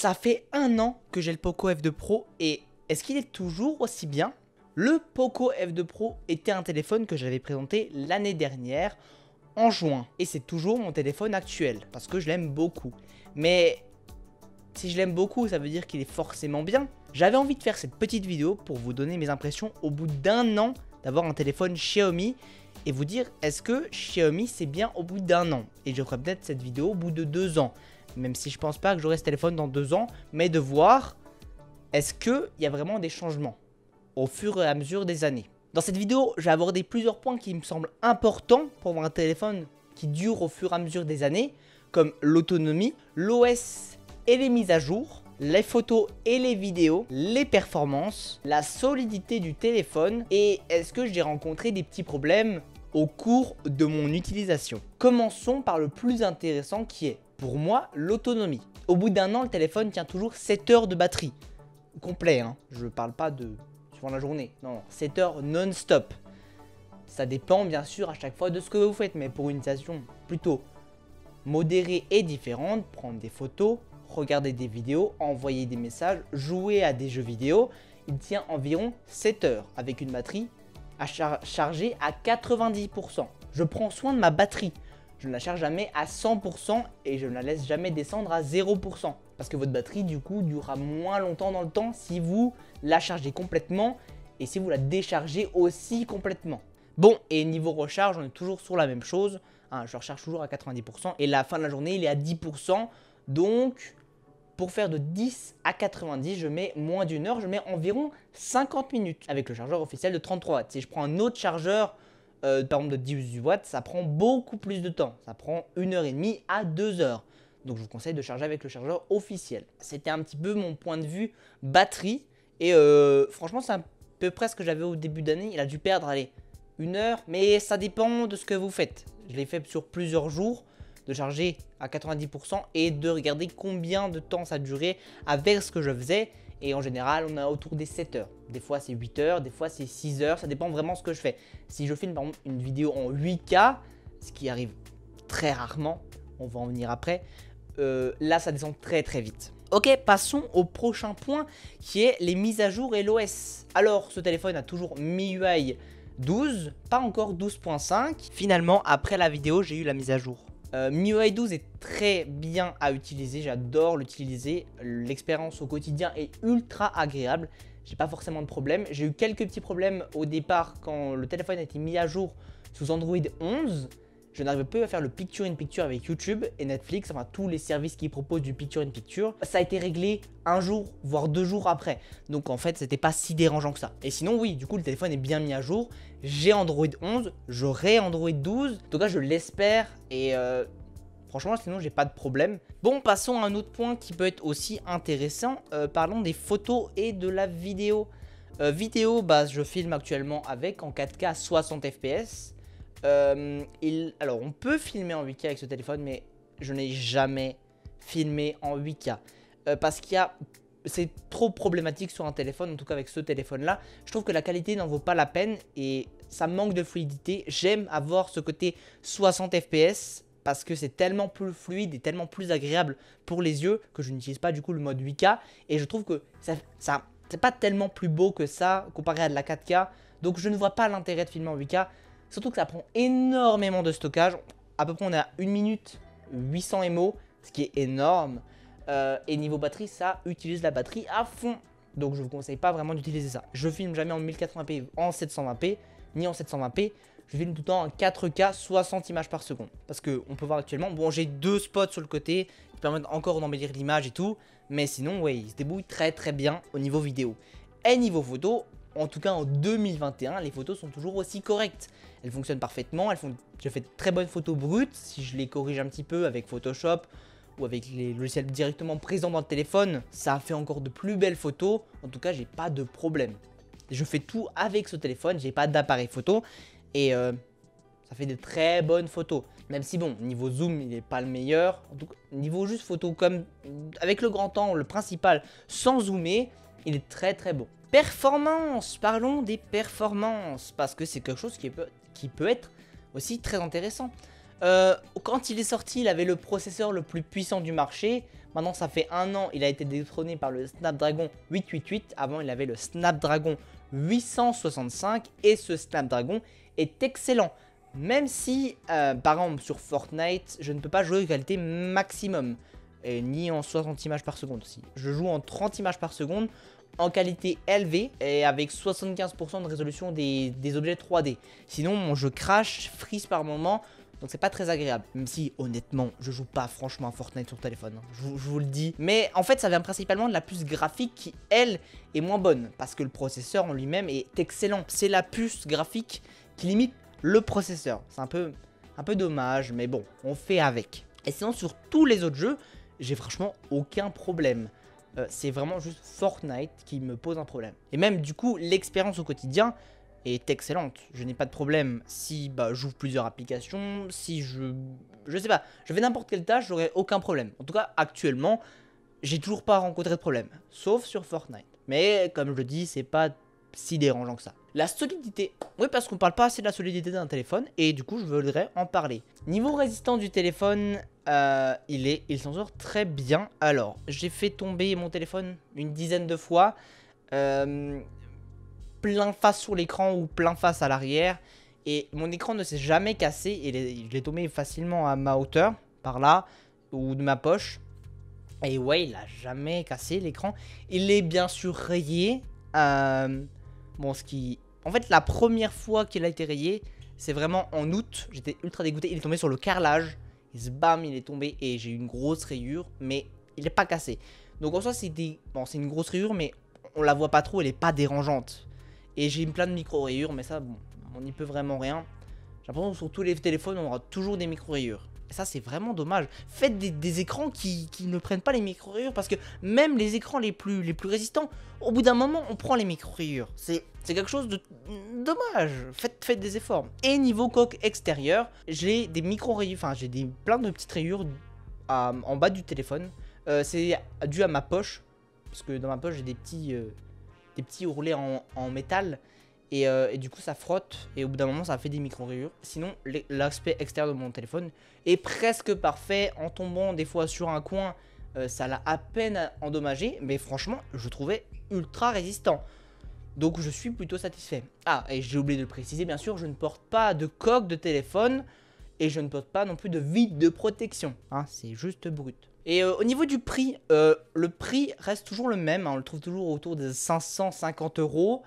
Ça fait 1 an que j'ai le Poco F2 Pro et est-ce qu'il est toujours aussi bien? Le Poco F2 Pro était un téléphone que j'avais présenté l'année dernière en juin et c'est toujours mon téléphone actuel parce que je l'aime beaucoup. Mais si je l'aime beaucoup, ça veut dire qu'il est forcément bien. J'avais envie de faire cette petite vidéo pour vous donner mes impressions au bout d'1 an d'avoir un téléphone Xiaomi et vous dire est-ce que Xiaomi c'est bien au bout d'1 an. Et je ferai peut-être cette vidéo au bout de 2 ans. Même si je pense pas que j'aurai ce téléphone dans 2 ans, mais de voir est-ce qu'il y a vraiment des changements au fur et à mesure des années. Dans cette vidéo, j'ai abordé plusieurs points qui me semblent importants pour avoir un téléphone qui dure au fur et à mesure des années, comme l'autonomie, l'OS et les mises à jour, les photos et les vidéos, les performances, la solidité du téléphone et est-ce que j'ai rencontré des petits problèmes au cours de mon utilisation. Commençons par le plus intéressant qui est, pour moi, l'autonomie. Au bout d'1 an, le téléphone tient toujours 7 heures de batterie. Complet, hein. Je parle pas de suivant la journée. Non, 7 heures non-stop. Ça dépend bien sûr à chaque fois de ce que vous faites, mais pour une utilisation plutôt modérée et différente, prendre des photos, regarder des vidéos, envoyer des messages, jouer à des jeux vidéo, il tient environ 7 heures avec une batterie à charger à 90%. Je prends soin de ma batterie. Je ne la charge jamais à 100% et je ne la laisse jamais descendre à 0%. Parce que votre batterie, du coup, durera moins longtemps dans le temps si vous la chargez complètement et si vous la déchargez aussi complètement. Bon, et niveau recharge, on est toujours sur la même chose. Hein, je recharge toujours à 90% et la fin de la journée, il est à 10%. Donc, pour faire de 10 à 90, je mets moins d'1 heure, je mets environ 50 minutes avec le chargeur officiel de 33 watts. Si je prends un autre chargeur, par exemple de 18 watts, ça prend beaucoup plus de temps. Ça prend 1h30 à 2 heures. Donc je vous conseille de charger avec le chargeur officiel. C'était un petit peu mon point de vue batterie. Et franchement, c'est à peu près ce que j'avais au début d'année. Il a dû perdre, allez, 1 heure. Mais ça dépend de ce que vous faites. Je l'ai fait sur plusieurs jours, de charger à 90% et de regarder combien de temps ça durait avec ce que je faisais. Et en général, on est autour des 7 heures. Des fois, c'est 8 heures, des fois, c'est 6 heures. Ça dépend vraiment de ce que je fais. Si je filme par exemple une vidéo en 8K, ce qui arrive très rarement, on va en venir après, là, ça descend très très vite. Ok, passons au prochain point qui est les mises à jour et l'OS. Alors, ce téléphone a toujours MIUI 12, pas encore 12.5. Finalement, après la vidéo, j'ai eu la mise à jour. MIUI 12 est très bien à utiliser, j'adore l'utiliser, l'expérience au quotidien est ultra agréable, j'ai pas forcément de problème. J'ai eu quelques petits problèmes au départ quand le téléphone a été mis à jour sous Android 11. Je n'arrivais plus à faire le Picture in Picture avec YouTube et Netflix, enfin tous les services qui proposent du Picture in Picture. Ça a été réglé 1 jour, voire 2 jours après. Donc en fait, c'était pas si dérangeant que ça. Et sinon, oui, du coup, le téléphone est bien mis à jour. J'ai Android 11, j'aurai Android 12. En tout cas, je l'espère et franchement, sinon, j'ai pas de problème. Bon, passons à un autre point qui peut être aussi intéressant. Parlons des photos et de la vidéo. Vidéo, bah, je filme actuellement avec en 4K à 60 fps. Alors on peut filmer en 8K avec ce téléphone, mais je n'ai jamais filmé en 8K parce c'est trop problématique sur un téléphone, en tout cas avec ce téléphone là. Je trouve que la qualité n'en vaut pas la peine et ça manque de fluidité. J'aime avoir ce côté 60 fps parce que c'est tellement plus fluide et tellement plus agréable pour les yeux que je n'utilise pas du coup le mode 8K et je trouve que ça c'est pas tellement plus beau que ça comparé à de la 4K, donc je ne vois pas l'intérêt de filmer en 8K. Surtout que ça prend énormément de stockage. À peu près on est à 1 minute 800 mAh, ce qui est énorme. Et niveau batterie, ça utilise la batterie à fond. Donc je ne vous conseille pas vraiment d'utiliser ça. Je filme jamais en 1080p en 720p, ni en 720p. Je filme tout le temps en 4K 60 images par seconde. Parce qu'on peut voir actuellement, bon j'ai 2 spots sur le côté qui permettent encore d'embellir l'image et tout. Mais sinon, ouais, il se débrouille très très bien au niveau vidéo. Et niveau photo, en tout cas en 2021, les photos sont toujours aussi correctes. Elles fonctionnent parfaitement, je fais de très bonnes photos brutes. Si je les corrige un petit peu avec Photoshop ou avec les logiciels directement présents dans le téléphone, ça fait encore de plus belles photos. En tout cas, j'ai pas de problème. Je fais tout avec ce téléphone, j'ai pas d'appareil photo et ça fait de très bonnes photos. Même si bon, niveau zoom, il n'est pas le meilleur. En tout cas, niveau juste photo comme avec le grand angle, le principal, sans zoomer, il est très très beau. Performance, parlons des performances, parce que c'est quelque chose qui peut être aussi très intéressant. Quand il est sorti, il avait le processeur le plus puissant du marché. Maintenant, ça fait 1 an, il a été détrôné par le Snapdragon 888. Avant, il avait le Snapdragon 865 et ce Snapdragon est excellent. Même si, par exemple, sur Fortnite, je ne peux pas jouer en qualité maximum. Et ni en 60 images par seconde aussi. Je joue en 30 images par seconde en qualité élevée et avec 75% de résolution des objets 3D. Sinon, mon jeu crash, freeze par moment. Donc c'est pas très agréable, même si honnêtement je joue pas franchement à Fortnite sur téléphone, hein. Je vous le dis. Mais en fait ça vient principalement de la puce graphique qui elle est moins bonne. Parce que le processeur en lui-même est excellent. C'est la puce graphique qui limite le processeur. C'est un peu dommage, mais bon, on fait avec. Et sinon sur tous les autres jeux, j'ai franchement aucun problème. C'est vraiment juste Fortnite qui me pose un problème. Et même du coup l'expérience au quotidien est excellente. Je n'ai pas de problème si j'ouvre plusieurs applications, si je sais pas, je fais n'importe quelle tâche, j'aurai aucun problème. En tout cas, actuellement, j'ai toujours pas rencontré de problème, sauf sur Fortnite. Mais comme je le dis, c'est pas si dérangeant que ça. La solidité, oui, parce qu'on parle pas assez de la solidité d'un téléphone et du coup, je voudrais en parler. Niveau résistance du téléphone, il s'en sort très bien. Alors, j'ai fait tomber mon téléphone une dizaine de fois. Plein face sur l'écran ou plein face à l'arrière. Et mon écran ne s'est jamais cassé. Et je l'ai tombé facilement à ma hauteur, par là, ou de ma poche. Et ouais, il a jamais cassé l'écran. Il est bien sûr rayé. Bon, en fait, la première fois qu'il a été rayé, c'est vraiment en août. J'étais ultra dégoûté. Il est tombé sur le carrelage. Bam, il est tombé et j'ai eu une grosse rayure. Mais il n'est pas cassé. Donc en soi, c'est une grosse rayure, mais on la voit pas trop. Elle est pas dérangeante. Et j'ai plein de micro-rayures, mais ça, bon, on n'y peut vraiment rien. J'ai l'impression que sur tous les téléphones, on aura toujours des micro-rayures. Et ça, c'est vraiment dommage. Faites des écrans qui ne prennent pas les micro-rayures, parce que même les écrans les plus résistants, au bout d'un moment, on prend les micro-rayures. C'est quelque chose de dommage. Faites des efforts. Et niveau coque extérieure, j'ai des micro-rayures, enfin, j'ai plein de petites rayures en bas du téléphone. C'est dû à ma poche, parce que dans ma poche, j'ai des petits ourlets en métal et du coup ça frotte et au bout d'un moment ça fait des micro-rayures. Sinon l'aspect extérieur de mon téléphone est presque parfait. En tombant des fois sur un coin, ça l'a à peine endommagé, mais franchement je trouvais ultra résistant. Donc je suis plutôt satisfait. Ah, et j'ai oublié de le préciser, bien sûr, je ne porte pas de coque de téléphone et je ne porte pas non plus de vide de protection, hein, c'est juste brut. Et au niveau du prix, le prix reste toujours le même, hein, on le trouve toujours autour de 550 €.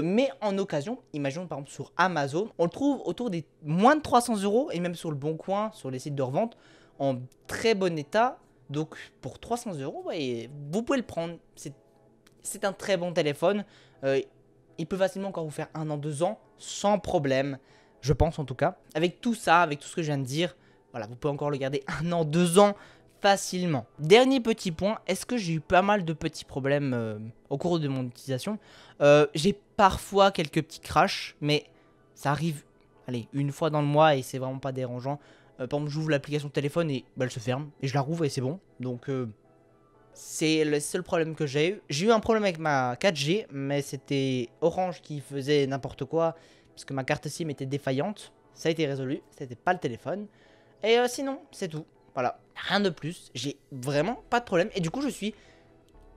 Mais en occasion, imaginons par exemple sur Amazon, on le trouve autour des moins de 300 € et même sur le Bon Coin, sur les sites de revente, en très bon état. Donc pour 300 €, ouais, vous pouvez le prendre. C'est un très bon téléphone. Il peut facilement encore vous faire 1 an, 2 ans, sans problème. Je pense en tout cas. Avec tout ça, avec tout ce que je viens de dire, voilà, vous pouvez encore le garder 1 an, 2 ans facilement. Dernier petit point, est-ce que j'ai eu pas mal de petits problèmes au cours de mon utilisation? J'ai parfois quelques petits crashs, mais ça arrive, allez, une fois dans le mois et c'est vraiment pas dérangeant. Par exemple, j'ouvre l'application de téléphone et elle se ferme et je la rouvre et c'est bon. Donc c'est le seul problème que j'ai eu. J'ai eu un problème avec ma 4G, mais c'était Orange qui faisait n'importe quoi parce que ma carte SIM était défaillante. Ça a été résolu, c'était pas le téléphone. Et sinon, c'est tout. Voilà, rien de plus. J'ai vraiment pas de problème. Et du coup, je suis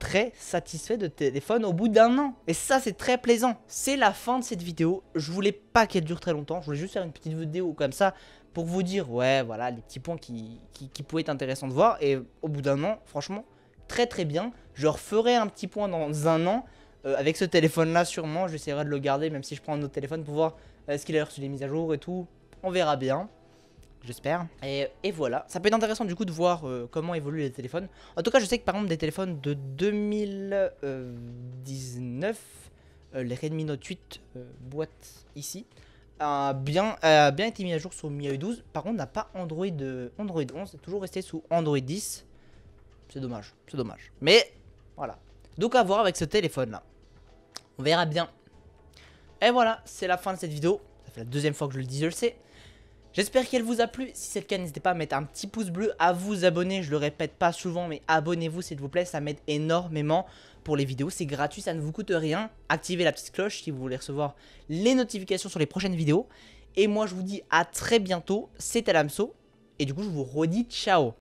très satisfait de téléphone au bout d'1 an. Et ça, c'est très plaisant. C'est la fin de cette vidéo. Je voulais pas qu'elle dure très longtemps. Je voulais juste faire une petite vidéo comme ça pour vous dire, ouais, voilà, les petits points qui pouvaient être intéressants de voir. Et au bout d'1 an, franchement, très très bien. Je referai un petit point dans 1 an. Avec ce téléphone-là, sûrement, j'essaierai de le garder, même si je prends un autre téléphone pour voir ce qu'il a reçu les mises à jour et tout. On verra bien. J'espère. Et voilà. Ça peut être intéressant du coup de voir comment évoluent les téléphones. En tout cas, je sais que par exemple des téléphones de 2019, les Redmi Note 8 boîte ici, a bien été mis à jour sur MIUI 12. Par contre, n'a pas Android 11, c'est toujours resté sous Android 10. C'est dommage, c'est dommage. Mais voilà. Donc à voir avec ce téléphone là. On verra bien. Et voilà, c'est la fin de cette vidéo. Ça fait la deuxième fois que je le dis, je le sais. J'espère qu'elle vous a plu. Si c'est le cas, n'hésitez pas à mettre un petit pouce bleu, à vous abonner. Je le répète pas souvent, mais abonnez-vous s'il vous plaît. Ça m'aide énormément pour les vidéos. C'est gratuit, ça ne vous coûte rien. Activez la petite cloche si vous voulez recevoir les notifications sur les prochaines vidéos. Et moi, je vous dis à très bientôt. C'était Lamso. Et du coup, je vous redis ciao.